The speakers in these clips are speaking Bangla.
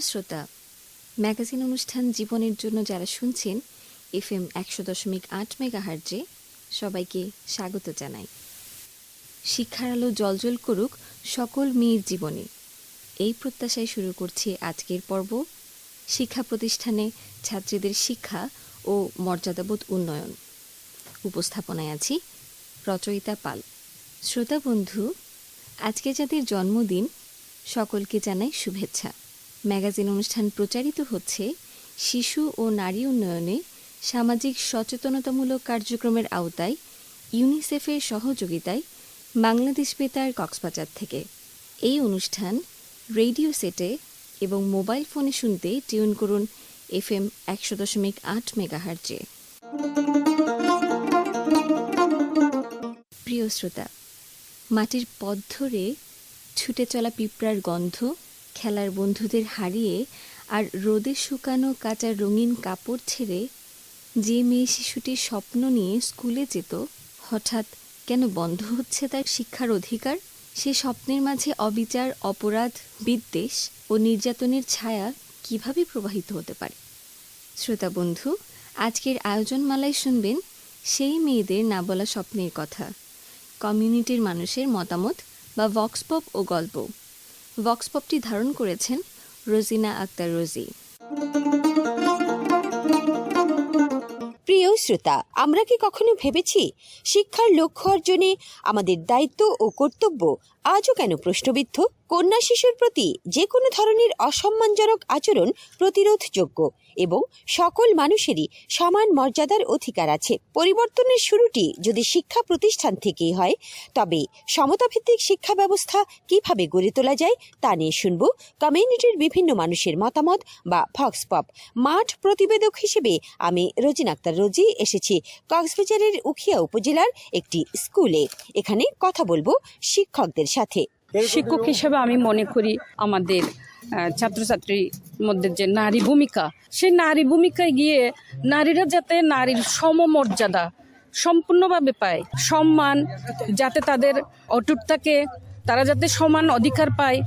শ্রোতা, ম্যাগাজিন অনুষ্ঠান জীবনের জন্য যারা শুনছেন FM 100.8 মেগাহার্জে, সবাইকে স্বাগত জানাই। শিক্ষার আলো জ্বলজ্বল করুক সকল মেয়ের জীবনে, এই প্রত্যাশায় শুরু করছি আজকের পর্ব। শিক্ষা প্রতিষ্ঠানে ছাত্রীদের শিক্ষা ও মর্যাদাবোধ উন্নয়ন। উপস্থাপনায় আছি রচয়িতা পাল। শ্রোতা বন্ধু, আজকে যাদের জন্মদিন সকলকে জানাই শুভেচ্ছা। ম্যাগাজিন অনুষ্ঠান প্রচারিত হচ্ছে শিশু ও নারী উন্নয়নে সামাজিক সচেতনতামূলক কার্যক্রমের আওতায় ইউনিসেফের সহযোগিতায় বাংলাদেশ বেতার কক্সবাজার থেকে। এই অনুষ্ঠান রেডিও সেটে এবং মোবাইল ফোনে শুনতে টিউন করুন FM 100.8 মেগাহার্জে। প্রিয় শ্রোতা, মাটির পথ ধরে ছুটে চলা পিঁপড়ার গন্ধ, খেলার বন্ধুদের হারিয়ে আর রোদে শুকানো কাঁচা রঙিন কাপড় ছেড়ে যে মেয়ে শিশুটির স্বপ্ন নিয়ে স্কুলে যেত, হঠাৎ কেন বন্ধ হচ্ছে তার শিক্ষার অধিকার? সে স্বপ্নের মাঝে অবিচার, অপরাধ, বিদ্বেষ ও নির্যাতনের ছায়া কিভাবে প্রবাহিত হতে পারে? শ্রোতা বন্ধু, আজকের আয়োজনমালায় শুনবেন সেই মেয়েদের না বলা স্বপ্নের কথা, কমিউনিটির মানুষের মতামত বা ভক্সপপ ও গল্প। ভক্সপপটি ধারণ করেছেন রোজিনা আক্তার রোজি। প্রিয় শ্রোতা, আমরা কি কখনো ভেবেছি শিক্ষার লক্ষ্য অর্জনে আমাদের দায়িত্ব ও কর্তব্য আজও কেন প্রশ্নবিদ্ধ? কন্যা শিশুর প্রতি যে কোনো ধরনের অসম্মানজনক আচরণ প্রতিরোধযোগ্য এবং সকল মানুষেরই সমান মর্যাদার অধিকার আছে। পরিবর্তনের শুরুটি যদি শিক্ষা প্রতিষ্ঠান থেকেই হয়, তবে সমতাভিত্তিক শিক্ষা ব্যবস্থা কিভাবে গড়ে তোলা যায় তা নিয়ে শুনব কমিউনিটির বিভিন্ন মানুষের মতামত বা ভক্সপপ। মাঠ প্রতিবেদক হিসেবে আমি রোজিনা আক্তার রোজি এসেছি কক্সবাজারের উখিয়া উপজেলার একটি স্কুলে। এখানে কথা বলবো শিক্ষকদের সাথে। শিক্ষক হিসেবে আমি মনে করি আমাদের ছাত্রছাত্রীর মধ্যে যে নারী ভূমিকা, সেই নারী ভূমিকায় গিয়ে নারীরা যাতে নারীর সমমর্যাদা সম্পূর্ণভাবে পায়, সম্মান যাতে তাদের অটুট থাকে, তারা যাতে সমান অধিকার পায়,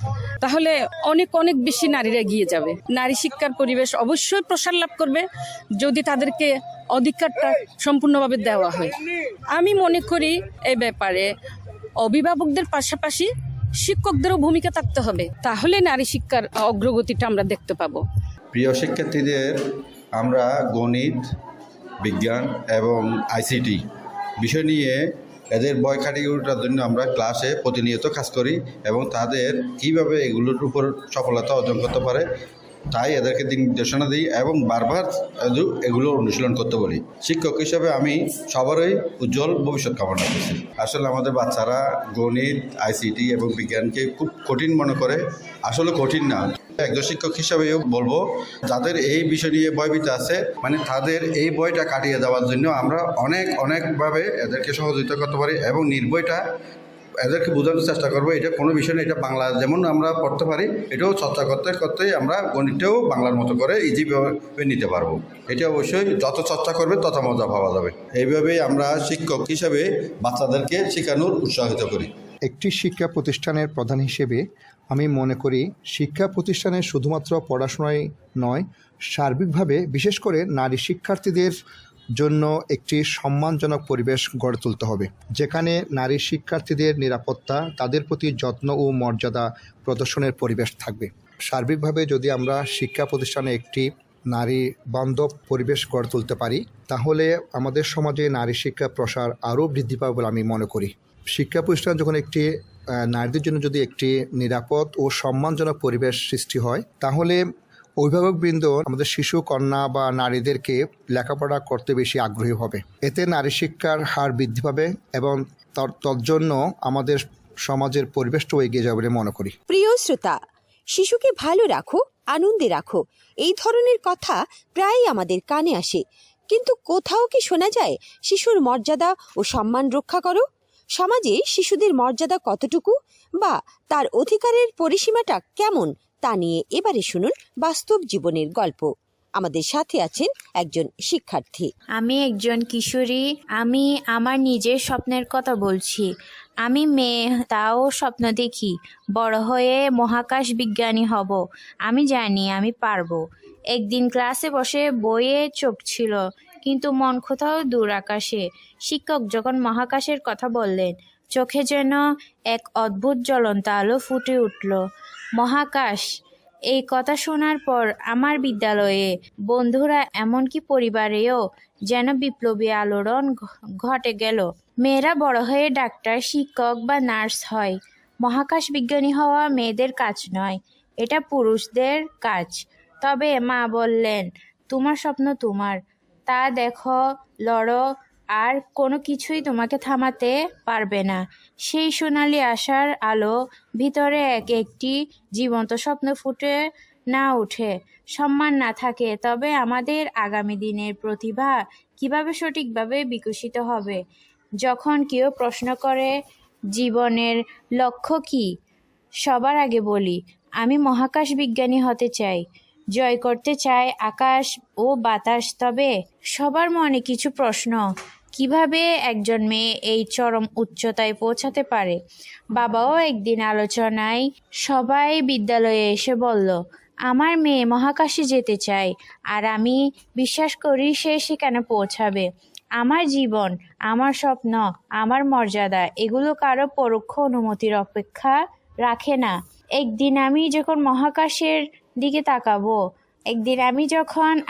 তাহলে অনেক অনেক বেশি নারীরা এগিয়ে যাবে। নারী শিক্ষার পরিবেশ অবশ্যই প্রসার লাভ করবে যদি তাদেরকে অধিকারটা সম্পূর্ণভাবে দেওয়া হয়। আমি মনে করি এই ব্যাপারে অভিভাবকদের পাশাপাশি শিক্ষকদেরও ভূমিকা থাকতে হবে, তাহলে নারী শিক্ষার অগ্রগতিটা আমরা দেখতে পাবো। প্রিয় শিক্ষার্থীদের, আমরা গণিত, বিজ্ঞান এবং ICT বিষয় নিয়ে এদের বই কাটিয়ে ওঠার জন্য আমরা ক্লাসে প্রতিনিয়ত কাজ করি এবং তাদের কীভাবে এগুলোর উপর সফলতা অর্জন করতে পারে তাই এদেরকে দিক নির্দেশনা দিই এবং বারবার এগুলো অনুশীলন করতে বলি। শিক্ষক হিসেবে আমি সবারই উজ্জ্বল ভবিষ্যৎ কামনা করছি। আসলে আমাদের বাচ্চারা গণিত, ICT এবং বিজ্ঞানকে খুব কঠিন মনে করে, আসলে কঠিন না। একজন শিক্ষক হিসাবেও বলবো, যাদের এই বিষয় নিয়ে ভয়ভীত আছে, মানে তাদের এই ভয়টা কাটিয়ে দেওয়ার জন্য আমরা অনেকভাবে এদেরকে সহযোগিতা করতে পারি এবং নির্ভয়টা এদেরকে বোঝানোর চেষ্টা করবো। এটা কোনো বিষয় না, এটা বাংলা যেমন আমরা পড়তে পারি, এটাও চর্চা করতে করতে আমরা গণিতটাও বাংলার মতো করে ইজিভাবে নিতে পারবো। এটা অবশ্যই যত চর্চা করবে তত মজা পাওয়া যাবে। এইভাবেই আমরা শিক্ষক হিসেবে বাচ্চাদেরকে শেখানোর উৎসাহিত করি। একটি শিক্ষা প্রতিষ্ঠানের প্রধান হিসেবে আমি মনে করি শিক্ষা প্রতিষ্ঠানে শুধুমাত্র পড়াশোনাই নয়, সার্বিকভাবে বিশেষ করে নারী শিক্ষার্থীদের জন্য একটি সম্মানজনক পরিবেশ গড়ে তুলতে হবে, যেখানে নারী শিক্ষার্থীদের নিরাপত্তা, তাদের প্রতি যত্ন ও মর্যাদা প্রদর্শনের পরিবেশ থাকবে। সার্বিকভাবে যদি আমরা শিক্ষা প্রতিষ্ঠানে একটি নারী বান্ধব পরিবেশ গড়ে তুলতে পারি, তাহলে আমাদের সমাজে নারী শিক্ষা প্রসার আরও বৃদ্ধি পাবে বলে আমি মনে করি। শিক্ষা প্রতিষ্ঠান যখন একটি নারীদের জন্য যদি একটি নিরাপদ ও সম্মানজনক পরিবেশ সৃষ্টি হয়, তাহলে অভিভাবকবৃন্দ আমাদের শিশু, কন্যা বা নারীদেরকে লেখাপড়া করতে বেশি আগ্রহী হবে। এতে নারী শিক্ষার হার বৃদ্ধি পাবে এবং তজ্জন্য আমাদের সমাজের পরিবেশটাও এগিয়ে যাবে বলে মনে করি। প্রিয় শ্রোতা, শিশুকে ভালো রাখো, আনন্দে রাখো, এই ধরনের কথা প্রায়ই আমাদের কানে আসে, কিন্তু কোথাও কি শোনা যায় শিশুর মর্যাদা ও সম্মান রক্ষা করো? সমাজে শিশুদের মর্যাদা কতটুকু বা তার অধিকারের পরিসীমাটা কেমন তা নিয়ে এবারে শুনুন বাস্তব জীবনের গল্প। আমাদের সাথে আছেন একজন শিক্ষার্থী। আমি একজন কিশোরী। আমি আমার নিজের স্বপ্নের কথা বলছি। আমি মেয়ে, তাও স্বপ্ন দেখি বড় হয়ে মহাকাশ বিজ্ঞানী হব। আমি জানি আমি পারবো। একদিন ক্লাসে বসে বইয়ে চোখ ছিল, কিন্তু মন কোথাও দূর আকাশে। শিক্ষক যখন মহাকাশের কথা বললেন, চোখে যেন এক অদ্ভুত জ্বলন্ত আলো ফুটে উঠল। মহাকাশ, এই কথা শোনার পর আমার বিদ্যালয়ে বন্ধুরা, এমনকি পরিবারেও যেন বিপ্লবী আলোড়ন ঘটে গেল। মেয়েরা বড় হয়ে ডাক্তার, শিক্ষক বা নার্স হয়। মহাকাশ বিজ্ঞানী হওয়া মেয়েদের কাজ নয়, এটা পুরুষদের কাজ। তবে মা বললেন, তোমার স্বপ্ন তোমার, তা দেখো, লড়ো, আর কোনো কিছুই তোমাকে থামাতে পারবে না। সেই সোনালি আশার আলো ভিতরে একটি জীবন্ত স্বপ্ন ফুটে না উঠে, সম্মান না থাকে, তবে আমাদের আগামী দিনের প্রতিভা কিভাবে সঠিকভাবে বিকশিত হবে। যখন কেউ প্রশ্ন করে জীবনের লক্ষ্য কি, সবার আগে বলি, আমি মহাকাশ বিজ্ঞানী হতে চাই, জয় করতে চাই আকাশ ও বাতাস। তবে সবার মনে কিছু প্রশ্ন, কিভাবে একজন মেয়ে এই চরম উচ্চতায় পৌঁছাতে পারে। বাবাও একদিন আলোচনায় সবাই বিদ্যালয়ে এসে বলল, আমার মেয়ে মহাকাশে যেতে চায়, আর আমি বিশ্বাস করি সে সেখানে পৌঁছাবে। আমার জীবন, আমার স্বপ্ন, আমার মর্যাদা, এগুলো কারো পরোক্ষ অনুমতির অপেক্ষা রাখে না। একদিন আমি যখন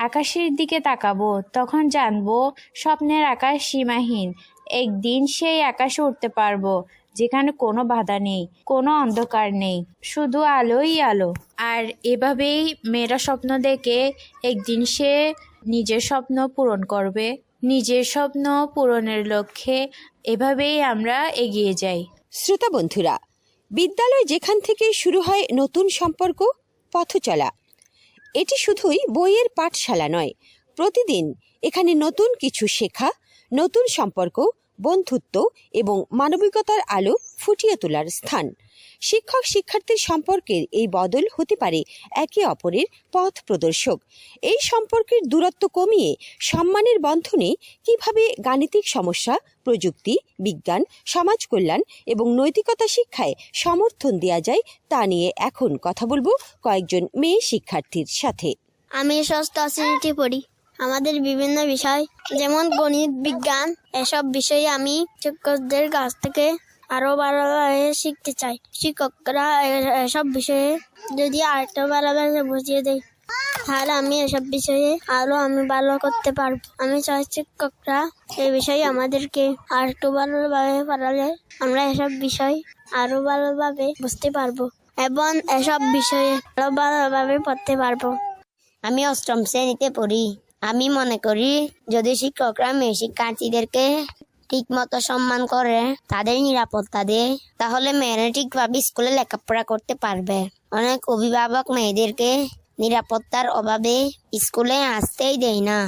আকাশের দিকে তাকাবো, তখন জানবো স্বপ্নের আকাশ সীমাহীন। একদিন সেই আকাশে উঠতে পারবো, যেখানে কোনো বাধা নেই, কোনো অন্ধকার নেই, শুধু আলোই আলো। আর এভাবেই মেয়েরা স্বপ্ন দেখে একদিন সে নিজের স্বপ্ন পূরণ করবে। নিজের স্বপ্ন পূরণের লক্ষ্যে এভাবেই আমরা এগিয়ে যাই। শ্রোতা বন্ধুরা, বিদ্যালয় যেখান থেকে শুরু হয় নতুন সম্পর্ক, পথচলা, এটি শুধুই বইয়ের পাঠশালা নয়। প্রতিদিন এখানে নতুন কিছু শেখা, নতুন সম্পর্ক, বন্ধুত্ব এবং মানবিকতার আলো ফুটিয়ে তোলার স্থান। শিক্ষক শিক্ষার্থীর সম্পর্কের এই বদল হতে পারে একে অপরের পথ প্রদর্শক। এই সম্পর্কের দূরত্ব কমিয়ে সম্মানের বন্ধনে কিভাবে গাণিতিক সমস্যা, প্রযুক্তি, বিজ্ঞান, সমাজ কল্যাণ এবং নৈতিকতা শিক্ষায় সমর্থন দেওয়া যায়, তা নিয়ে এখন কথা বলবো কয়েকজন মেয়ে শিক্ষার্থীর সাথে। আমি ষষ্ঠ শ্রেণীতে পড়ি। আমাদের বিভিন্ন বিষয় যেমন গণিত, বিজ্ঞান, এসব বিষয়ে আমি শিক্ষকদের কাছ থেকে আরো ভালোভাবে শিখতে চাই। শিক্ষকরা এসব বিষয়ে যদি আরেকটু ভালোভাবে বুঝিয়ে দেয়, তাহলে আমি এসব বিষয়ে আমি ভালো করতে পারবো। আমি চাই শিক্ষকরা এই বিষয়ে আমাদেরকে আরেকটু ভালোভাবে পড়ালে আমরা এসব বিষয় আরো ভালোভাবে বুঝতে পারবো এবং এসব বিষয়ে আরো ভালোভাবে পড়তে পারবো। আমি অষ্টম শ্রেণীতে পড়ি। আমি মনে করি যদি শিক্ষকরা মেয়ে শিক্ষার্থীদেরকে ঠিক মতো সম্মান করে, তাদের নিরাপত্তা দেয়, তাহলে মেয়েরা ঠিকভাবে স্কুলে লেখাপড়া করতে পারবে। অনেক অভিভাবক মেয়েদেরকে নিরাপত্তার অভাবে স্কুলে আসতেই দেয় না।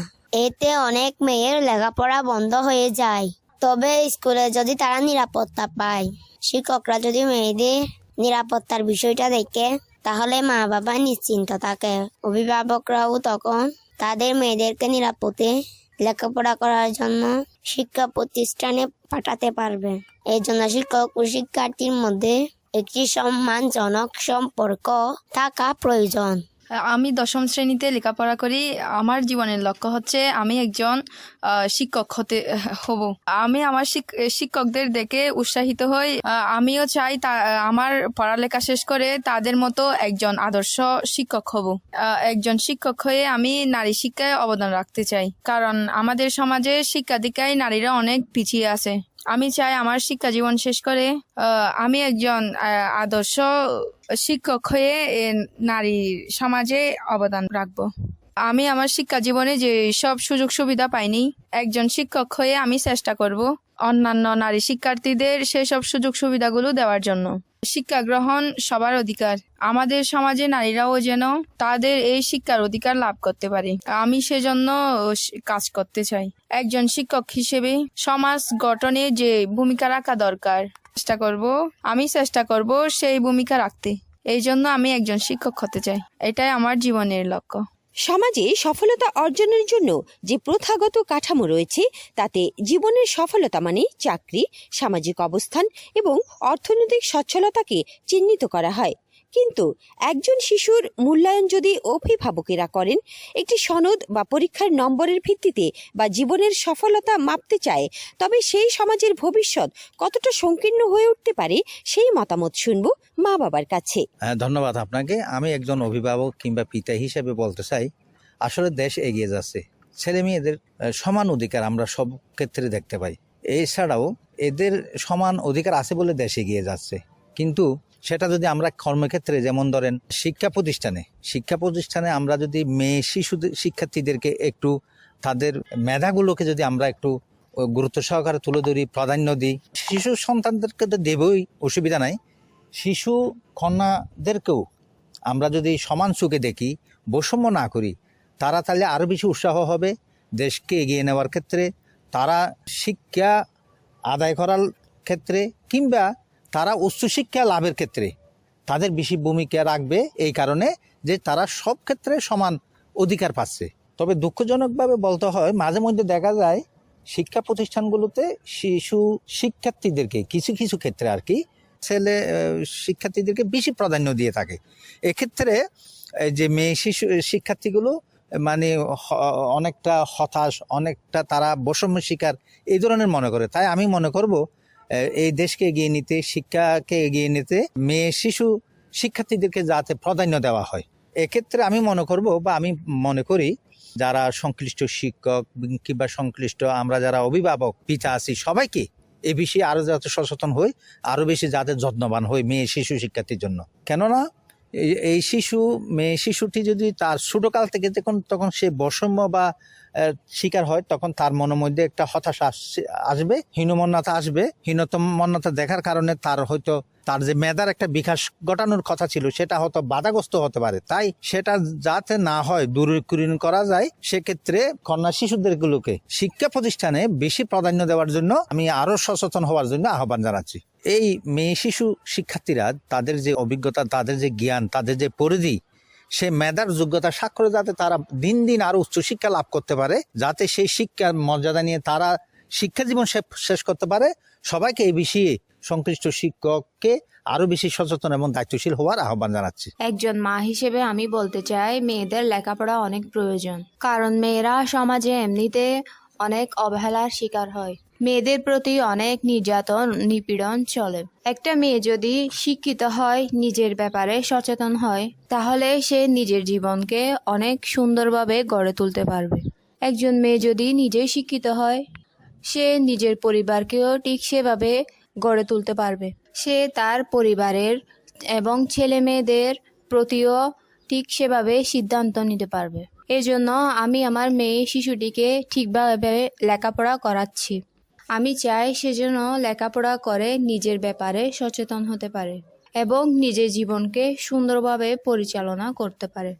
এতে অনেক মেয়ের লেখাপড়া বন্ধ হয়ে যায়। তবে স্কুলে যদি তারা নিরাপত্তা পায়, শিক্ষকরা যদি মেয়েদের নিরাপত্তার বিষয়টা দেখে, তাহলে মা বাবা নিশ্চিন্ত থাকে। অভিভাবকরাও তখন তাদের মেয়েদেরকে নিরাপদে লেখাপড়া করার জন্য শিক্ষা প্রতিষ্ঠানে পাঠাতে পারবে। এই জন্য শিক্ষক ও শিক্ষার্থীর মধ্যে একটি সম্মানজনক সম্পর্ক থাকা প্রয়োজন। আমি দশম শ্রেণীতে লেখাপড়া করি। আমার জীবনের লক্ষ্য হচ্ছে আমি একজন শিক্ষক হব। আমি আমার শিক্ষকদের দেখে উৎসাহিত হই। আমিও চাই আমার পড়ালেখা শেষ করে তাদের মতো একজন আদর্শ শিক্ষক হব। একজন শিক্ষক হয়ে আমি নারী শিক্ষায় অবদান রাখতে চাই, কারণ আমাদের সমাজে শিক্ষা দীক্ষায় নারীরা অনেক পিছিয়ে আছে। আমি চাই আমার শিক্ষা জীবন শেষ করে আমি একজন আদর্শ শিক্ষক হয়ে নারী সমাজে অবদান রাখবো। আমি আমার শিক্ষা জীবনে যে সব সুযোগ সুবিধা পাইনি, একজন শিক্ষক হয়ে আমি চেষ্টা করব অন্যান্য নারী শিক্ষার্থীদের সেসব সুযোগ সুবিধাগুলো দেওয়ার জন্য। শিক্ষা গ্রহণ সবার অধিকার। আমাদের সমাজে নারীরাও যেন তাদের এই শিক্ষার অধিকার লাভ করতে পারে, আমি সেজন্য কাজ করতে চাই। একজন শিক্ষক হিসেবে সমাজ গঠনে যে ভূমিকা রাখা দরকার আমি চেষ্টা করব সেই ভূমিকা রাখতে। এই জন্য আমি একজন শিক্ষক হতে চাই। এটাই আমার জীবনের লক্ষ্য। সমাজে সফলতা অর্জনের জন্য যে প্রথাগত কাঠামো রয়েছে তাতে জীবনের সফলতা মানে চাকরি, সামাজিক অবস্থান এবং অর্থনৈতিক সচ্ছলতাকে চিহ্নিত করা হয়। কিন্তু একজন শিশুর মূল্যায়ন যদি অভিভাবকেরা করেন, একটি সনদ বা পরীক্ষার নম্বরের ভিত্তিতে বা জীবনের সফলতা মাপতে চায়, তবে সেই সমাজের ভবিষ্যৎ কতটা সংকীর্ণ হয়ে উঠতে পারে সেই মতামত শুনব মা বাবার কাছে। ধন্যবাদ আপনাকে। আমি একজন অভিভাবক কিংবা পিতা হিসেবে বলতে চাই, আসলে দেশ এগিয়ে যাচ্ছে, ছেলে মেয়েদের সমান অধিকার আমরা সব ক্ষেত্রে দেখতে পাই। এছাড়াও এদের সমান অধিকার আছে বলে দেশ এগিয়ে যাচ্ছে। কিন্তু সেটা যদি আমরা কর্মক্ষেত্রে, যেমন ধরেন শিক্ষা প্রতিষ্ঠানে আমরা যদি মেয়ে শিশু শিক্ষার্থীদেরকে একটু তাদের মেধাগুলোকে যদি আমরা একটু গুরুত্ব সহকারে তুলে ধরি, প্রাধান্য দিই, শিশু সন্তানদেরকে তো দেবই, অসুবিধা নাই, শিশু কন্যাদেরকেও আমরা যদি সমান চোখে দেখি, বৈষম্য না করি, তারা তাহলে আরও বেশি উৎসাহ হবে দেশকে এগিয়ে নেওয়ার ক্ষেত্রে, তারা শিক্ষা আদায় করার ক্ষেত্রে কিংবা তারা উচ্চশিক্ষা লাভের ক্ষেত্রে তাদের বেশি ভূমিকা রাখবে, এই কারণে যে তারা সব ক্ষেত্রে সমান অধিকার পাচ্ছে। তবে দুঃখজনকভাবে বলতে হয়, মাঝে মধ্যে দেখা যায় শিক্ষা প্রতিষ্ঠানগুলোতে শিশু শিক্ষার্থীদেরকে কিছু কিছু ক্ষেত্রে আর কি ছেলে শিক্ষার্থীদেরকে বেশি প্রাধান্য দিয়ে থাকে। এক্ষেত্রে যে মেয়ে শিশু শিক্ষার্থীগুলো মানে অনেকটা হতাশ, অনেকটা তারা বৈষম্য শিকার এই ধরনের মনে করে। তাই আমি মনে করব এই দেশকে এগিয়ে নিতে, শিক্ষাকে এগিয়ে নিতে মেয়ে শিশু শিক্ষার্থীদেরকে যাতে প্রাধান্য দেওয়া হয়। এক্ষেত্রে আমি মনে করব বা আমি মনে করি যারা সংশ্লিষ্ট শিক্ষক কিংবা সংশ্লিষ্ট আমরা যারা অভিভাবক পিতা আছি, সবাইকে এ বিষয়ে আরও যাতে সচেতন হই, আরও বেশি যাতে যত্নবান হই মেয়ে শিশু শিক্ষার্থীর জন্য। কেননা এই মেয়ে শিশুটি যদি তার ছোটকাল থেকে তখন সে বৈষম্য বা শিকার হয়, তখন তার মনের মধ্যে একটা হতাশা আসবে, হীনমন্যতা আসবে। হীনমন্যতা দেখার কারণে তার হয়তো তার যে মেধার একটা বিকাশ ঘটানোর কথা ছিল সেটা হয়তো বাধাগ্রস্ত হতে পারে। তাই সেটা যাতে না হয়, দূরীকরণ করা যায়, সেক্ষেত্রে কন্যা শিশুদেরগুলোকে শিক্ষা প্রতিষ্ঠানে বেশি প্রাধান্য দেওয়ার জন্য আমি আরো সচেতন হওয়ার জন্য আহ্বান জানাচ্ছি। এই মেয়ে শিশু শিক্ষার্থীরা তাদের যে অভিজ্ঞতা, তাদের যে জ্ঞান, তাদের যে পরিধি, সে মেধার যোগ্যতা স্বাক্ষরে যাতে তারা দিন দিন আরো উচ্চশিক্ষা লাভ করতে পারে, যাতে সেই শিক্ষার মর্যাদা নিয়ে তারা শিক্ষা জীবন শেষ করতে পারে, সবাইকে এই বিষয়ে সংশ্লিষ্ট শিক্ষককে আরো বেশি সচেতন এবং দায়িত্বশীল হওয়ার আহ্বান জানাচ্ছি। একজন মা হিসেবে আমি বলতে চাই, মেয়েদের লেখাপড়া অনেক প্রয়োজন, কারণ মেয়েরা সমাজে এমনিতে অনেক অবহেলার শিকার হয়। মেয়েদের প্রতি অনেক নির্যাতন, নিপীড়ন চলে। একটা মেয়ে যদি শিক্ষিত হয়, নিজের ব্যাপারে সচেতন হয়, তাহলে সে নিজের জীবনকে অনেক সুন্দরভাবে গড়ে তুলতে পারবে। একজন মেয়ে যদি নিজেই শিক্ষিত হয়, সে নিজের পরিবারকেও ঠিক সেভাবে গড়ে তুলতে পারবে। সে তার পরিবারের এবং ছেলে মেয়েদের প্রতিও ঠিক সেভাবে সিদ্ধান্ত নিতে পারবে। এজন্য আমি আমার মেয়ে শিশুটিকে ঠিকভাবে লেখাপড়া করাচ্ছি। আমি চাই সেজন্য লেখাপড়া করে নিজের ব্যাপারে সচেতন হতে পারে এবং নিজের জীবনকে সুন্দরভাবে পরিচালনা করতে পারে।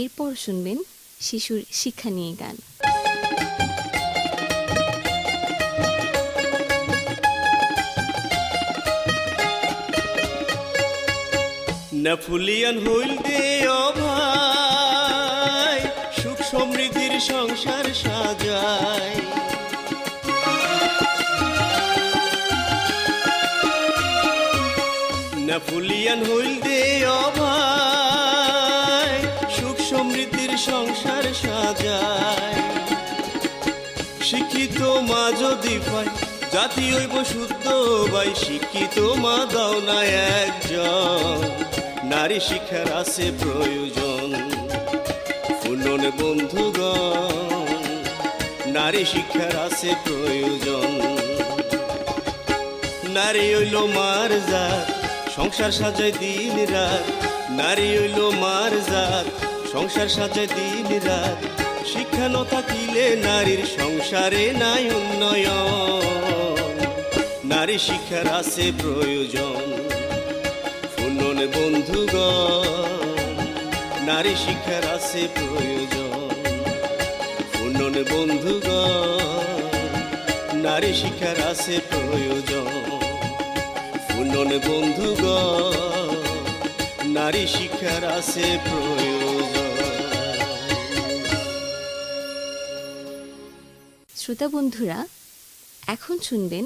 এরপর শুনবেন শিশুর শিক্ষা নিয়ে গান। নেপোলিয়ন হইল দে ও ভাই, সুখ সমৃদ্ধির সংসার সাজায়। নেপোলিয়ন হইল দে ও ভাই, সুখ সমৃদ্ধির সংসার সাজায়। শিক্ষিত মা যদি পায়, জাতি হইব শুদ্ধ ভাই, শিক্ষিত মা দাও না একজন। নারী শিক্ষার আছে প্রয়োজন, শুনুন বন্ধুগণ, নারী শিক্ষার আছে প্রয়োজন। নারী হইল মার জাত, সংসার সাজায় দিন রাত। নারী হইল মার জাত, সংসার সাজায় দিন রাত। শিক্ষা ন থাকিলে নারীর সংসারে নাই উন্নয়ন। নারী শিক্ষার আছে প্রয়োজন, শুনুন বন্ধুগণ, নারী শিক্ষার আছে প্রয়োজন। শুনুন বন্ধুগণ, নারী শিক্ষার আছে প্রয়োজন। শুনুন বন্ধুগণ, নারী শিক্ষার আছে প্রয়োজন। শ্রোতা বন্ধুরা, এখন শুনবেন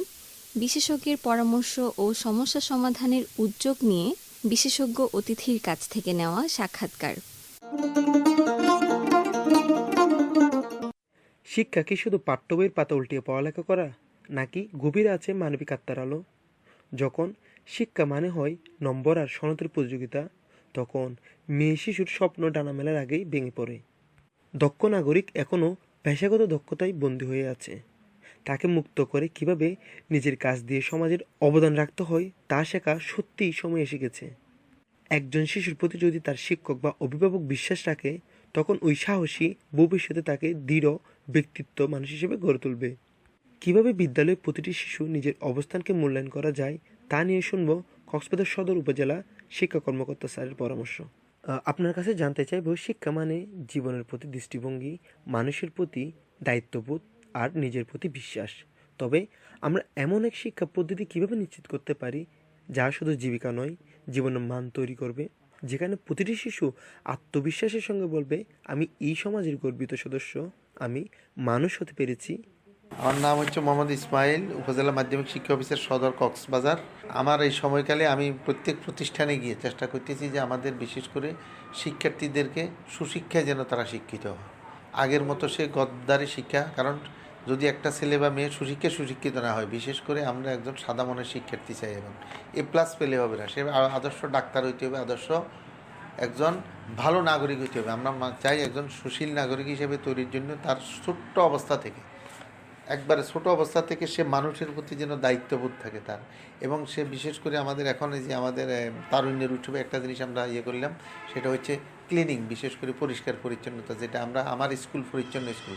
বিশেষজ্ঞের পরামর্শ ও সমস্যা সমাধানের উদ্যোগ নিয়ে বিশেষজ্ঞ অতিথির কাছ থেকে নেওয়া সাক্ষাৎকার। শিক্ষা কি শুধু পাঠ্য বইয়ের পাতা উল্টিয়ে পড়ালেখা করা, নাকি গভীরে আছে মানবিক আত্মার আলো? যখন শিক্ষা মানে হয় নম্বর আর সনদের প্রতিযোগিতা, তখন মেয়ে শিশুর স্বপ্ন ডানা মেলার আগেই ভেঙে পড়ে। দক্ষ নাগরিক এখনও পেশাগত দক্ষতায় বন্দী হয়ে আছে। তাকে মুক্ত করে কিভাবে নিজের কাজ দিয়ে সমাজের অবদান রাখতে হয় তা শেখা সত্যিই সময় এসে গেছে। একজন শিশুর প্রতি যদি তার শিক্ষক বা অভিভাবক বিশ্বাস রাখে, তখন ওই সাহসী ভবিষ্যতে তাকে দৃঢ় ব্যক্তিত্ব মানুষ হিসেবে গড়ে তুলবে। কিভাবে বিদ্যালয়ে প্রতিটি শিশু নিজের অবস্থানকে মূল্যায়ন করা যায় তা নিয়ে শুনব কক্সবাজার সদর উপজেলা শিক্ষা কর্মকর্তা স্যারের পরামর্শ। আপনার কাছে জানতে চাইব, শিক্ষা মানে জীবনের প্রতি দৃষ্টিভঙ্গি, মানুষের প্রতি দায়িত্ববোধ আর নিজের প্রতি বিশ্বাস। তবে আমরা এমন এক শিক্ষা পদ্ধতি কিভাবে নিশ্চিত করতে পারি যা শুধু জীবিকা নয়, জীবনের মান তৈরি করবে, যেখানে প্রতিটি শিশু আত্মবিশ্বাসের সঙ্গে বলবে, আমি এই সমাজের গর্বিত সদস্য, আমি মানুষ হতে পেরেছি। আমার নাম হচ্ছে মোহাম্মদ ইসমাইল, উপজেলা মাধ্যমিক শিক্ষা অফিসার সদর কক্সবাজার। আমার এই সময়কালে আমি প্রত্যেক প্রতিষ্ঠানে গিয়ে চেষ্টা করতেছি যে আমাদের বিশেষ করে শিক্ষার্থীদেরকে সুশিক্ষায় যেন তারা শিক্ষিত হয়। আগের মতো সে গদ্দারি শিক্ষা, কারণ যদি একটা ছেলে বা মেয়ে সুশিক্ষিত না হয়, বিশেষ করে আমরা একজন সাদা মনের শিক্ষার্থী চাই, এবং A+ পেলে হবে না, সে আদর্শ ডাক্তার হইতে হবে, আদর্শ একজন ভালো নাগরিক হইতে হবে। আমরা চাই একজন সুশীল নাগরিক হিসেবে তৈরির জন্য তার ছোট্ট অবস্থা থেকে, একবারে ছোট অবস্থা থেকে সে মানুষের প্রতি যেন দায়িত্ববোধ থাকে তার। এবং সে বিশেষ করে আমাদের এখন এই যে আমাদের তারুণ্যের উৎসবে একটা জিনিস আমরা করলাম, সেটা হচ্ছে ক্লিনিং, বিশেষ করে পরিষ্কার পরিচ্ছন্নতা, যেটা আমার স্কুল পরিচ্ছন্ন স্কুল,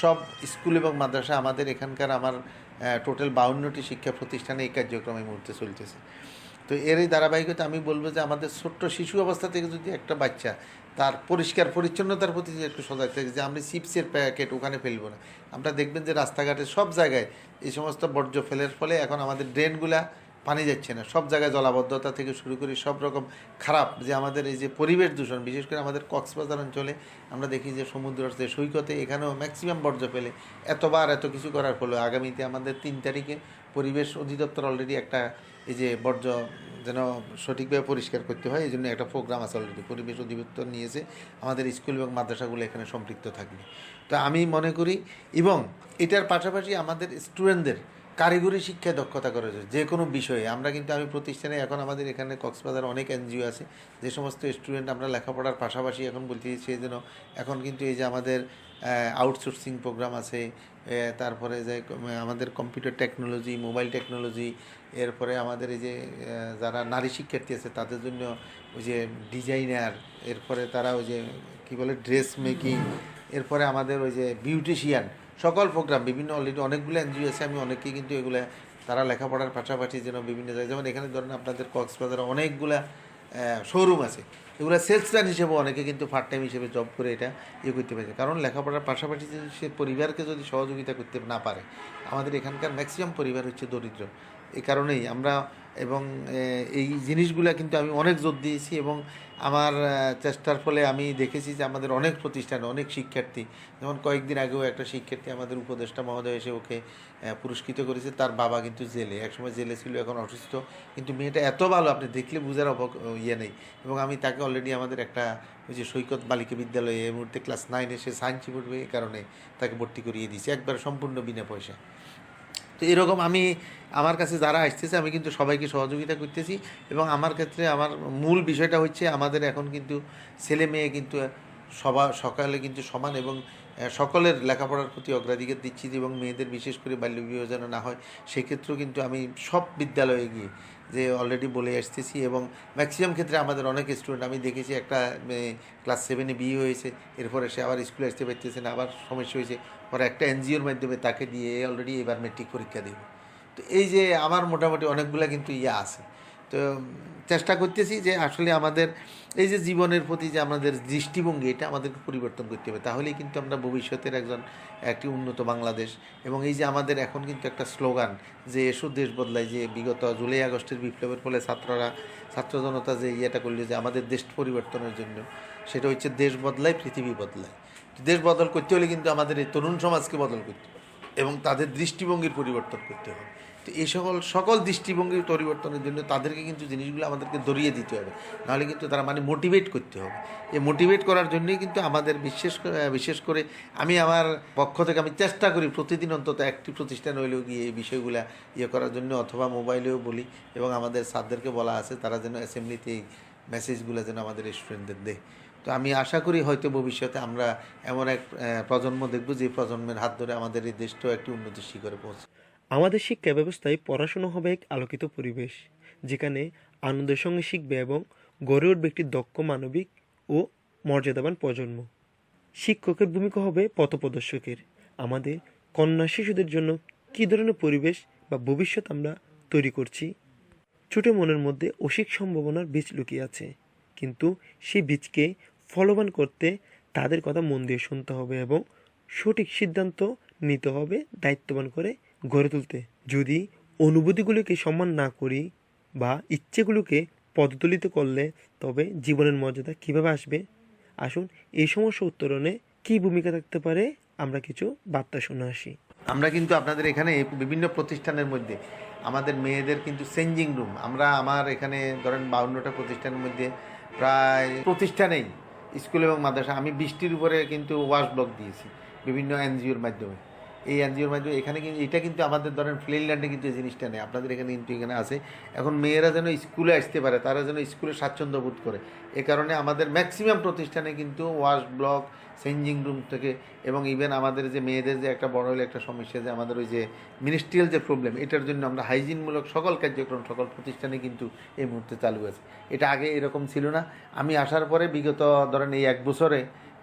সব স্কুল এবং মাদ্রাসা আমাদের এখানকার আমার টোটাল 52টি শিক্ষা প্রতিষ্ঠানে এই কার্যক্রম এই মুহূর্তে চলতেছে। তো এরই ধারাবাহিকতা আমি বলবো যে আমাদের ছোট্ট শিশু অবস্থা থেকে যদি একটা বাচ্চা তার পরিষ্কার পরিচ্ছন্নতার প্রতি যে একটু সজাগ থাকে, যে আমরা চিপসের প্যাকেট ওখানে ফেলবো না। আমরা দেখবেন যে রাস্তাঘাটে সব জায়গায় এই সমস্ত বর্জ্য ফেলের ফলে এখন আমাদের ড্রেনগুলা পানি যাচ্ছে না, সব জায়গায় জলাবদ্ধতা থেকে শুরু করে সব রকম খারাপ, যে আমাদের এই যে পরিবেশ দূষণ, বিশেষ করে আমাদের কক্সবাজার অঞ্চলে আমরা দেখি যে সমুদ্র আছে, সৈকতে, এখানেও ম্যাক্সিমাম বর্জ্য ফেলে। এত কিছু করার ফলে আগামীতে আমাদের 3 তারিখে পরিবেশ অধিদপ্তর অলরেডি একটা এই যে বর্জ্য যেন সঠিকভাবে পরিষ্কার করতে হয়, এই জন্য একটা প্রোগ্রাম আছে অলরেডি, পরিবেশ অধিদপ্তর নিয়েছে, আমাদের স্কুল এবং মাদ্রাসাগুলো এখানে সম্পৃক্ত থাকবে। তো আমি মনে করি, এবং এটার পাশাপাশি আমাদের স্টুডেন্টদের কারিগরি শিক্ষায় দক্ষতা করা যায় যে কোনো বিষয়ে। আমরা কিন্তু আমি প্রতিষ্ঠানে এখন আমাদের এখানে কক্সবাজার অনেক NGO আছে, যে সমস্ত স্টুডেন্ট আমরা লেখাপড়ার পাশাপাশি এখন বলতে সে যেন এখন কিন্তু এই যে আমাদের আউটসোর্সিং প্রোগ্রাম আছে, তারপরে যে আমাদের কম্পিউটার টেকনোলজি, মোবাইল টেকনোলজি, এরপরে আমাদের এই যে যারা নারী শিক্ষার্থী আছে তাদের জন্য ওই যে ডিজাইনার, এরপরে তারা ওই যে কী বলে ড্রেস মেকিং, এরপরে আমাদের ওই যে বিউটিশিয়ান, সকল প্রোগ্রাম বিভিন্ন অলরেডি অনেকগুলো NGO আছে। আমি অনেকেই কিন্তু এগুলো তারা লেখাপড়ার পাশাপাশি যেন বিভিন্ন জায়গায়, যেমন এখানে ধরেন আপনাদের কক্সবাজারে অনেকগুলা শোরুম আছে, এগুলো সেলসম্যান হিসেবে অনেকে কিন্তু পার্ট টাইম হিসেবে জব করে এটা করতে পারে। কারণ লেখাপড়ার পাশাপাশি যদি সে পরিবারকে যদি সহযোগিতা করতে না পারে, আমাদের এখানকার ম্যাক্সিমাম পরিবার হচ্ছে দরিদ্র, এই কারণেই আমরা এবং এই জিনিসগুলো কিন্তু আমি অনেক জোর দিয়েছি, এবং আমার চেষ্টার ফলে আমি দেখেছি যে আমাদের অনেক প্রতিষ্ঠানে অনেক শিক্ষার্থী, যেমন কয়েকদিন আগেও একটা শিক্ষার্থী আমাদের উপদেষ্টা মহোদয় এসে ওকে পুরস্কৃত করেছে। তার বাবা কিন্তু জেলে, একসময় জেলে ছিল, এখন অসুস্থ, কিন্তু মেয়েটা এত ভালো আপনি দেখলে বোঝার নেই। এবং আমি তাকে অলরেডি আমাদের একটা ওই যে সৈকত বালিকা বিদ্যালয়ে এই মুহূর্তে ক্লাস 9-এ সে সায়েন্স পড়বে, এই কারণে তাকে ভর্তি করিয়ে দিয়েছি একবার সম্পূর্ণ বিনা পয়সা। তো এরকম আমি আমার কাছে যারা আসতেছে আমি কিন্তু সবাইকে সহযোগিতা করতেছি, এবং আমার ক্ষেত্রে আমার মূল বিষয়টা হচ্ছে আমাদের এখন কিন্তু ছেলে মেয়ে কিন্তু সকালে কিন্তু সমান, এবং সকলের লেখাপড়ার প্রতি অগ্রাধিকার দিচ্ছি, এবং মেয়েদের বিশেষ করে বাল্যবিবাহ যেন না হয় সেক্ষেত্রেও কিন্তু আমি সব বিদ্যালয়ে গিয়ে যে অলরেডি বলে আসতেছি। এবং ম্যাক্সিমাম ক্ষেত্রে আমাদের অনেক স্টুডেন্ট আমি দেখেছি, একটা ক্লাস 7-এ বিয়ে হয়েছে, এরপরে সে আবার স্কুলে আসতে পারতেছে না, আবার সমস্যা হয়েছে, পরে একটা NGOর মাধ্যমে তাকে দিয়ে অলরেডি এবার মেট্রিক পরীক্ষা দেবে। তো এই যে আমার মোটামুটি অনেকগুলো কিন্তু আছে। তো চেষ্টা করতেছি যে আসলে আমাদের এই যে জীবনের প্রতি যে আমাদের দৃষ্টিভঙ্গি, এটা আমাদেরকে পরিবর্তন করতে হবে, তাহলেই কিন্তু আমরা ভবিষ্যতের একটি উন্নত বাংলাদেশ। এবং এই যে আমাদের এখন কিন্তু একটা স্লোগান যে এসো দেশ বদলায়, যে বিগত জুলাই আগস্টের বিপ্লবের ফলে ছাত্র জনতা যে ইয়েটা করলো যে আমাদের দেশ পরিবর্তনের জন্য, সেটা হচ্ছে দেশ বদলায় পৃথিবী বদলায়। দেশ বদল করতে হলে কিন্তু আমাদের এই তরুণ সমাজকে বদল করতে হবে এবং তাদের দৃষ্টিভঙ্গির পরিবর্তন করতে হবে। তো এই সকল দৃষ্টিভঙ্গির পরিবর্তনের জন্য তাদেরকে কিন্তু জিনিসগুলো আমাদেরকে ধরিয়ে দিতে হবে, নাহলে কিন্তু তারা মোটিভেট করতে হবে। এই মোটিভেট করার জন্যই কিন্তু আমাদের বিশেষ করে আমি আমার পক্ষ থেকে আমি চেষ্টা করি প্রতিদিন অন্তত একটি প্রতিষ্ঠান হইলেও গিয়ে এই বিষয়গুলো করার জন্য, অথবা মোবাইলেও বলি, এবং আমাদের স্যারদেরকে বলা আছে তারা যেন অ্যাসেম্বলিতে এই মেসেজগুলো যেন আমাদের স্টুডেন্টদের দেয়। তো আমি আশা করি হয়তো ভবিষ্যতে আমরা এমন এক প্রজন্ম দেখব যে প্রজন্মের হাত ধরে আমাদের এই দেশটাও একটি উন্নতির শিখরে পৌঁছে। আমাদের শিক্ষা ব্যবস্থায় পড়াশোনা হবে এক আলোকিত পরিবেশ, যেখানে আনন্দের সঙ্গে শিখবে এবং গড়ে উঠবে একটি দক্ষ, মানবিক ও মর্যাদাবান প্রজন্ম। শিক্ষকের ভূমিকা হবে পথপ্রদর্শকের। আমাদের কন্যা শিশুদের জন্য কী ধরনের পরিবেশ বা ভবিষ্যৎ আমরা তৈরি করছি? ছোট মনের মধ্যে অসীম সম্ভাবনার বীজ লুকিয়ে আছে, কিন্তু সেই বীজকে ফলবান করতে তাদের কথা মন দিয়ে শুনতে হবে এবং সঠিক সিদ্ধান্ত নিতে হবে দায়িত্ববান করে গড়ে তুলতে। যদি অনুভূতিগুলোকে সম্মান না করি বা ইচ্ছেগুলোকে পদদলিত করলে তবে জীবনের মর্যাদা কিভাবে আসবে? আসুন এই সমস্যা উত্তরণে কী ভূমিকা থাকতে পারে আমরা কিছু বার্তা শুনে আসি। আমরা কিন্তু আপনাদের এখানে বিভিন্ন প্রতিষ্ঠানের মধ্যে আমাদের মেয়েদের কিন্তু চেঞ্জিং রুম, আমার এখানে ধরেন 52টা প্রতিষ্ঠানের মধ্যে প্রায় প্রতিষ্ঠানেই স্কুল এবং মাদ্রাসা আমি 20টির উপরে কিন্তু ওয়াশ ব্লক দিয়েছি বিভিন্ন এনজিওর মাধ্যমে। এই এনজিওর মাধ্যমে এখানে কিন্তু এটা কিন্তু আমাদের ধরেন ফ্লিনল্যান্ডে কিন্তু এই জিনিসটা নেই, আপনাদের এখানে কিন্তু এখানে আছে। এখন মেয়েরা যেন স্কুলে আসতে পারে, তারা যেন স্কুলে স্বাচ্ছন্দ্য বোধ করে, এ কারণে আমাদের ম্যাক্সিমাম প্রতিষ্ঠানে কিন্তু ওয়াশ ব্লক, চেঞ্জিং রুম থেকে, এবং ইভেন আমাদের যে মেয়েদের যে একটা বড় হলে একটা সমস্যা যে আমাদের ওই যে মিনিস্ট্রিয়াল যে প্রবলেম, এটার জন্য আমরা হাইজিনমূলক সকল কার্যক্রম সকল প্রতিষ্ঠানে কিন্তু এই মুহূর্তে চালু আছে। এটা আগে এরকম ছিল না। আমি আসার পরে বিগত ধরেন এই 1 বছরে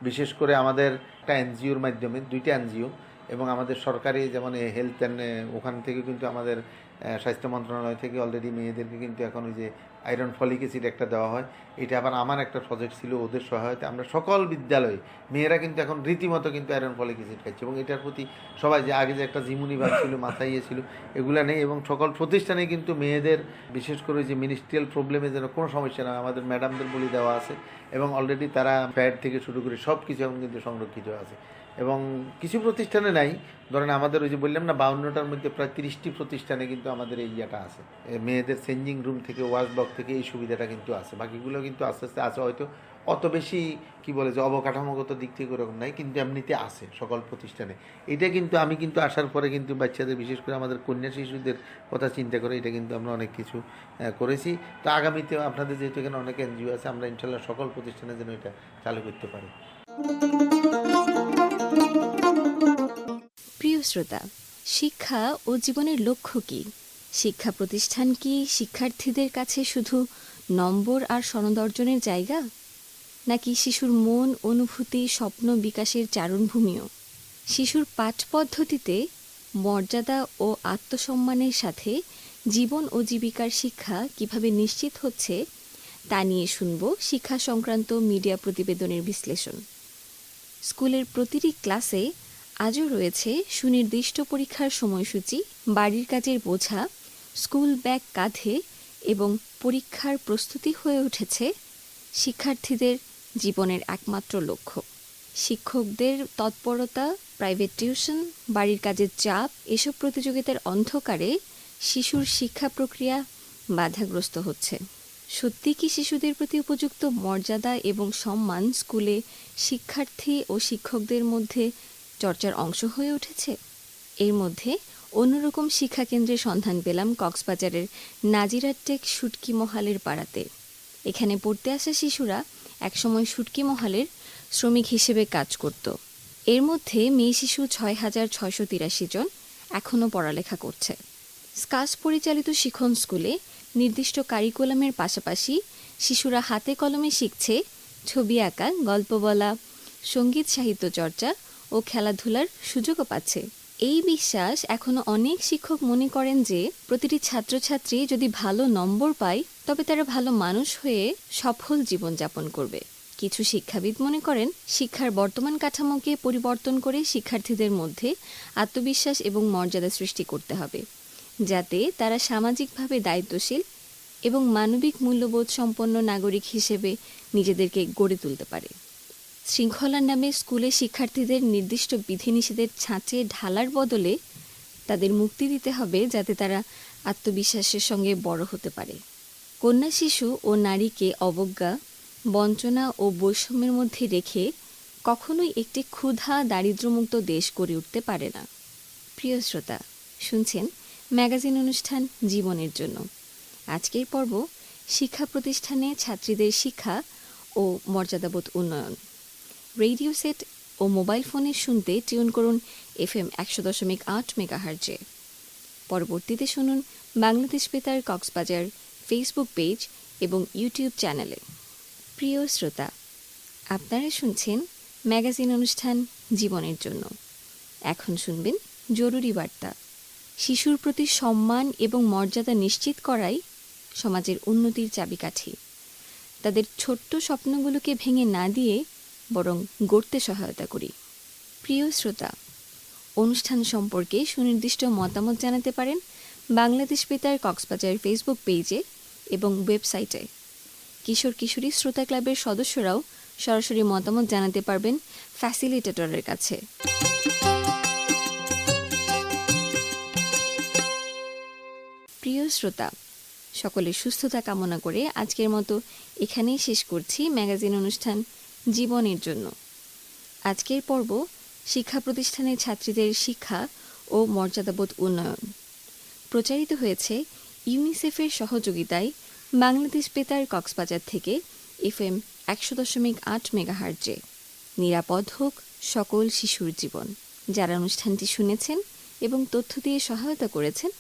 বিশেষ করে আমাদের একটা এনজিওর মাধ্যমে 2টা এনজিও এবং আমাদের সরকারি যেমন হেলথ অ্যান্ড ওখান থেকে কিন্তু আমাদের স্বাস্থ্য মন্ত্রণালয় থেকে অলরেডি মেয়েদেরকে কিন্তু এখন ওই যে আয়রন ফলিক অ্যাসিড একটা দেওয়া হয়। এটা আবার আমার একটা প্রজেক্ট ছিল, ওদের সহায়তা আমরা সকল বিদ্যালয়ে মেয়েরা কিন্তু এখন রীতিমতো কিন্তু আয়রন ফলিক অ্যাসিড খাচ্ছে, এবং এটার প্রতি সবাই যে আগে যে একটা জিমুনি ভাব ছিল, মাথায় ছিল, এগুলো নেই। এবং সকল প্রতিষ্ঠানে কিন্তু মেয়েদের বিশেষ করে যে মিনিস্ট্রিয়াল প্রবলেমে যেন কোনো সমস্যা না, আমাদের ম্যাডামদের বলে দেওয়া আছে, এবং অলরেডি তারা প্যাড থেকে শুরু করে সব কিছু এখন কিন্তু সংরক্ষিত আছে। এবং কিছু প্রতিষ্ঠানে নাই, ধরেন আমাদের ওই যে বললাম না 52টার মধ্যে প্রায় 30টি প্রতিষ্ঠানে কিন্তু আমাদের এই ইয়েটা আছে, মেয়েদের চেঞ্জিং রুম থেকে ওয়াশ ব্লক থেকে এই সুবিধাটা কিন্তু আছে। বাকিগুলো কিন্তু আস্তে আস্তে আছে, হয়তো অত বেশি কি বলে যে অবকাঠামোগত দিক থেকে ওরকম নাই, কিন্তু এমনিতে আছে সকল প্রতিষ্ঠানে। এটা কিন্তু আমি কিন্তু আসার পরে কিন্তু বাচ্চাদের বিশেষ করে আমাদের কন্যা শিশুদের কথা চিন্তা করে এটা কিন্তু আমরা অনেক কিছু করেছি। তো আগামীতে আপনাদের যেহেতু এখানে অনেক এনজিও আছে, আমরা ইনশাল্লাহ সকল প্রতিষ্ঠানে যেন এটা চালু করতে পারি। প্রিয় শ্রোতা, শিক্ষা ও জীবনের লক্ষ্য কি? শিক্ষা প্রতিষ্ঠান কি শিক্ষার্থীদের কাছে শুধু নম্বর আর সনদ অর্জনের জায়গা, নাকি শিশুর মন, অনুভূতি, স্বপ্ন বিকাশের চারণভূমিও? শিশুর পাঠ পদ্ধতিতে মর্যাদা ও আত্মসম্মানের সাথে জীবন ও জীবিকার শিক্ষা কিভাবে নিশ্চিত হচ্ছে তা নিয়ে শুনব শিক্ষা সংক্রান্ত মিডিয়া প্রতিবেদনের বিশ্লেষণ। স্কুলের প্রতিটি ক্লাসে আজও রয়েছে সুনির্দিষ্ট পরীক্ষার সময়সূচি, বাড়ির কাজের বোঝা, স্কুল ব্যাগ কাঁধে, এবং পরীক্ষার প্রস্তুতি হয়ে উঠেছে শিক্ষার্থীদের জীবনের একমাত্র লক্ষ্য। শিক্ষকদের তৎপরতা, প্রাইভেট টিউশন, বাড়ির কাজের চাপ, এসব প্রতিযোগিতার অন্ধকারে শিশুর শিক্ষা প্রক্রিয়া বাধাগ্রস্ত হচ্ছে। সত্যি কি শিশুদের প্রতি উপযুক্ত মর্যাদা এবং সম্মান স্কুলে শিক্ষার্থী ও শিক্ষকদের মধ্যে চর্চার অংশ হয়ে উঠেছে? এর মধ্যে অন্যরকম শিক্ষাকেন্দ্রের সন্ধান পেলাম কক্সবাজারের নাজিরাটেক শুটকি মহালের পাড়াতে। এখানে পড়তে আসা শিশুরা একসময় শুটকি মহালের শ্রমিক হিসেবে কাজ করত। এর মধ্যে মেয়ে শিশু 6,683 জন এখনও পড়ালেখা করছে। স্কাস পরিচালিত শিখন স্কুলে নির্দিষ্ট কারিকুলামের পাশাপাশি শিশুরা হাতে কলমে শিখছে ছবি আঁকা, গল্প বলা, সঙ্গীত সাহিত্য চর্চা ও খেলাধুলার সুযোগও পাচ্ছে। এই বিশ্বাস এখনো অনেক শিক্ষক মনে করেন যে প্রতিটি ছাত্রছাত্রী যদি ভালো নম্বর পায় তবে তারা ভালো মানুষ হয়ে সফল জীবনযাপন করবে। কিছু শিক্ষাবিদ মনে করেন শিক্ষার বর্তমান কাঠামোকে পরিবর্তন করে শিক্ষার্থীদের মধ্যে আত্মবিশ্বাস এবং মর্যাদা সৃষ্টি করতে হবে, যাতে তারা সামাজিকভাবে দায়িত্বশীল এবং মানবিক মূল্যবোধ সম্পন্ন নাগরিক হিসেবে নিজেদেরকে গড়ে তুলতে পারে। শৃঙ্খলার নামে স্কুলে শিক্ষার্থীদের নির্দিষ্ট বিধিনিষেধের ছাঁচে ঢালার বদলে তাদের মুক্তি দিতে হবে, যাতে তারা আত্মবিশ্বাসের সঙ্গে বড় হতে পারে। কন্যা শিশু ও নারীকে অবজ্ঞা, বঞ্চনা ও বৈষম্যের মধ্যে রেখে কখনোই একটি ক্ষুধা দারিদ্র্যমুক্ত দেশ গড়ে উঠতে পারে না। প্রিয় শ্রোতা, শুনছেন ম্যাগাজিন অনুষ্ঠান জীবনের জন্য। আজকের পর্ব শিক্ষা প্রতিষ্ঠানে ছাত্রীদের শিক্ষা ও মর্যাদাবোধ উন্নয়ন। রেডিও সেট ও মোবাইল ফোনে শুনতে টিউন করুন FM 100.8 মেগাহার্জে। পরবর্তীতে শুনুন বাংলাদেশ বেতার কক্সবাজার ফেসবুক পেজ এবং ইউটিউব চ্যানেলে। প্রিয় শ্রোতা, আপনারা শুনছেন ম্যাগাজিন অনুষ্ঠান জীবনের জন্য। এখন শুনবেন জরুরি বার্তা। শিশুর প্রতি সম্মান এবং মর্যাদা নিশ্চিত করাই সমাজের উন্নতির চাবিকাঠি। তাদের ছোট্ট স্বপ্নগুলোকে ভেঙে না দিয়ে বরং গড়তে সহায়তা করি। প্রিয় শ্রোতা, অনুষ্ঠান সম্পর্কে সুনির্দিষ্ট মতামত জানাতে পারেন বাংলাদেশ বেতার কক্সবাজার ফেসবুক পেজে এবং ওয়েবসাইটে। কিশোর কিশোরী শ্রোতা ক্লাবের সদস্যরাও সরাসরি মতামত জানাতে পারবেন ফ্যাসিলিটেটরের কাছে। প্রিয় শ্রোতা, সকলের সুস্থতা কামনা করে আজকের মতো এখানেই শেষ করছি ম্যাগাজিন অনুষ্ঠান জীবনের জন্য। আজকের পর্ব শিক্ষা প্রতিষ্ঠানের ছাত্রীদের শিক্ষা ও মর্যাদাবোধ উন্নয়ন প্রচারিত হয়েছে ইউনিসেফের সহযোগিতায় বাংলাদেশ বেতার কক্সবাজার থেকে FM 100.8 মেগাহার্জে। নিরাপদ হোক সকল শিশুর জীবন। যারা অনুষ্ঠানটি শুনেছেন এবং তথ্য দিয়ে সহায়তা করেছেন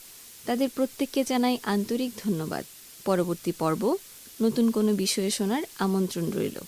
তাদের প্রত্যেককে জানাই আন্তরিক ধন্যবাদ। পরবর্তী পর্ব নতুন কোনো বিষয়ে শোনার আমন্ত্রণ রইল।